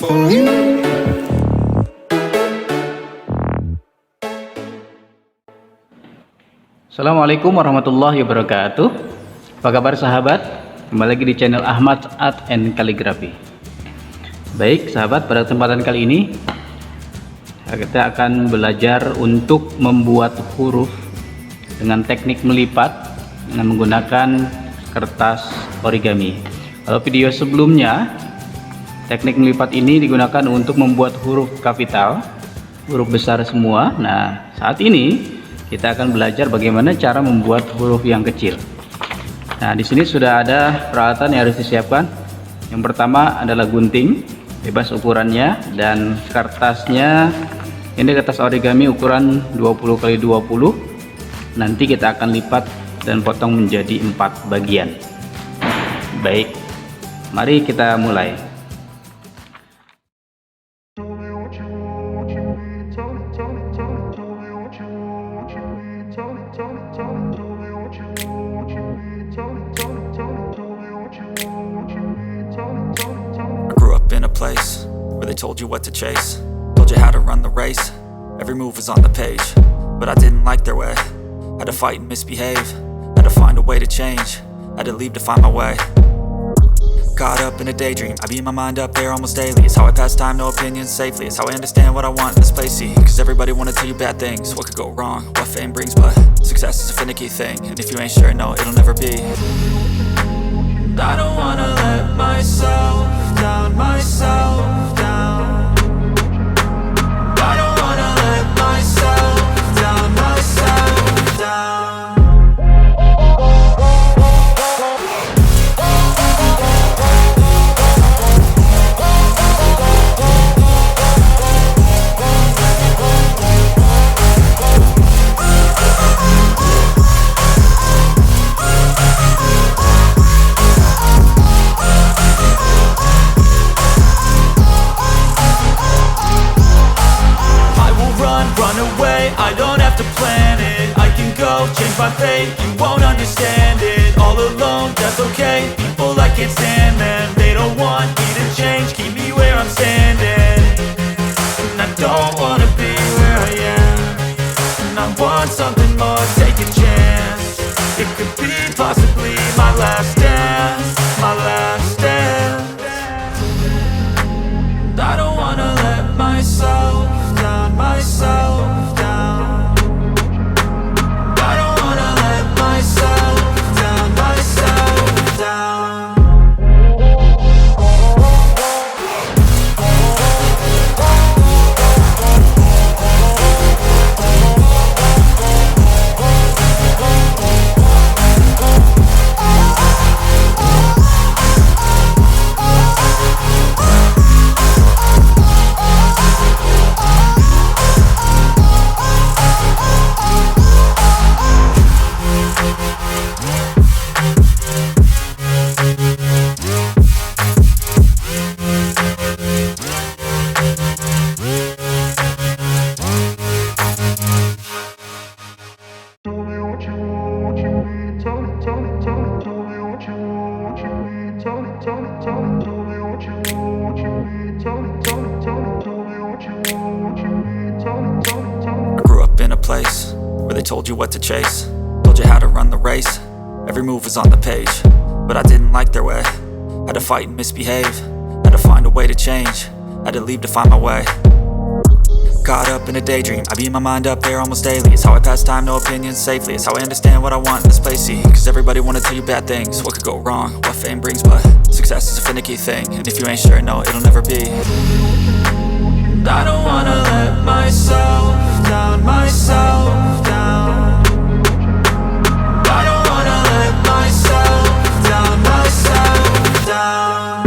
Assalamualaikum warahmatullahi wabarakatuh. Apa kabar sahabat? Kembali lagi di channel Achmad Art Calligraphy. Baik sahabat, pada kesempatan kali ini kita akan belajar untuk membuat huruf dengan teknik melipat dengan menggunakan kertas origami. Kalau video sebelumnya, teknik melipat ini digunakan untuk membuat huruf kapital, huruf besar semua. Nah, saat ini kita akan belajar bagaimana cara membuat huruf yang kecil. Nah, di sini sudah ada peralatan yang harus disiapkan. Yang pertama adalah gunting, bebas ukurannya, dan kertasnya. Ini kertas origami ukuran 20x20. Nanti kita akan lipat dan potong menjadi 4 bagian. Baik, mari kita mulai. Place where they told you what to chase, told you how to run the race. Every move was on the page, but I didn't like their way. Had to fight and misbehave, had to find a way to change, had to leave to find my way. Caught up in a daydream, I beat my mind up there almost daily. It's how I pass time, no opinions safely. It's how I understand what I want in this place, see. Cause everybody wanna tell you bad things, what could go wrong, what fame brings. But success is a finicky thing, and if you ain't sure, no, it'll never be. I don't wanna let myself down, myself down. I don't wanna let myself down, myself down. Run away, I don't have to plan it. I can go, change my fate, you won't understand it. All alone, that's okay. People I can't stand them, they don't want me to change. Keep me where I'm standing, and I don't wanna be where I am. And I want something more, take a chance. It could be possibly my last dance, my last dance. I don't wanna let myself down, myself down. I don't wanna let myself down, myself down. Place where they told you what to chase, told you how to run the race. Every move was on the page, but I didn't like their way. Had to fight and misbehave, had to find a way to change, had to leave to find my way. Caught up in a daydream, I beat my mind up there almost daily. It's how I pass time, no opinions safely. It's how I understand what I want in this place, see. Cause everybody wanna tell you bad things, what could go wrong, what fame brings. But success is a finicky thing, and if you ain't sure, no, it'll never be. I don't wanna let myself down, myself down. I don't wanna let myself down, myself down.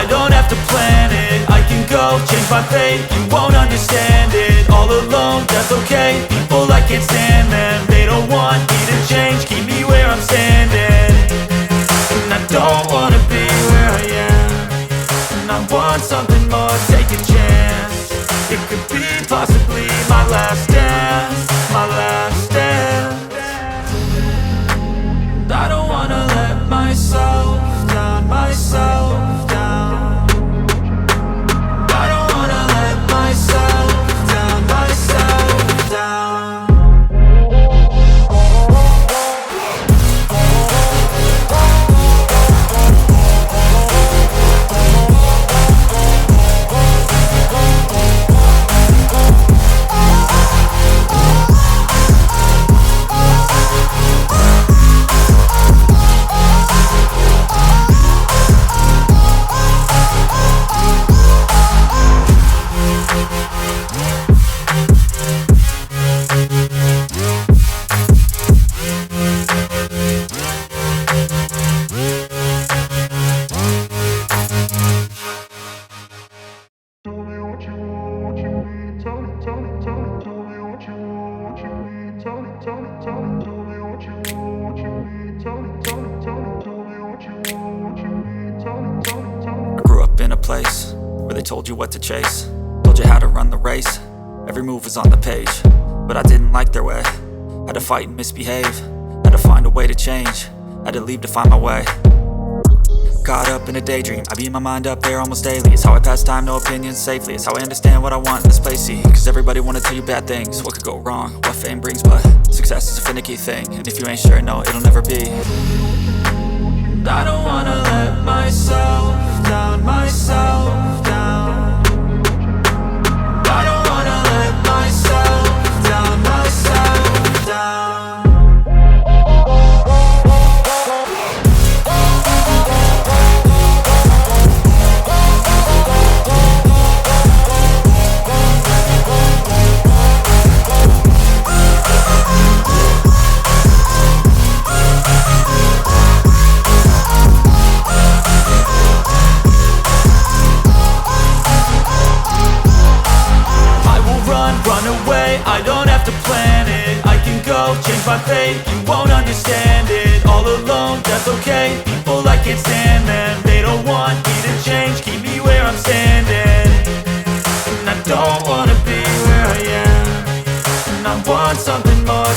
I don't have to plan it, I can go, change my fate. You won't understand it, all alone that's okay. People, I can't stand them. They don't want me to change, keep me where I'm standing. And I don't wanna be where I am, and I want something more, take a chance. It could be possibly my last dance, my last dance. And I don't wanna let myself down, myself down. I don't wanna let myself down, myself down. I grew up in a place where they told you what to chase, told you how to run the race. Every move was on the page, but I didn't like their way. Had to fight and misbehave, had to find a way to change, had to leave to find my way. Caught up in a daydream, I beat my mind up there almost daily. It's how I pass time, no opinions safely. It's how I understand what I want in this place, see. Cause everybody wanna tell you bad things, what could go wrong, what fame brings. But success is a finicky thing, and if you ain't sure, no, it'll never be. And I don't wanna let myself down, myself down. And I don't wanna let myself down, myself down. Run away, I don't have to plan it. I can go, change my fate, you won't understand it. All alone, that's okay. People, I can't stand them. They don't want me to change, keep me where I'm standing. And I don't wanna be where I am, and I want something more.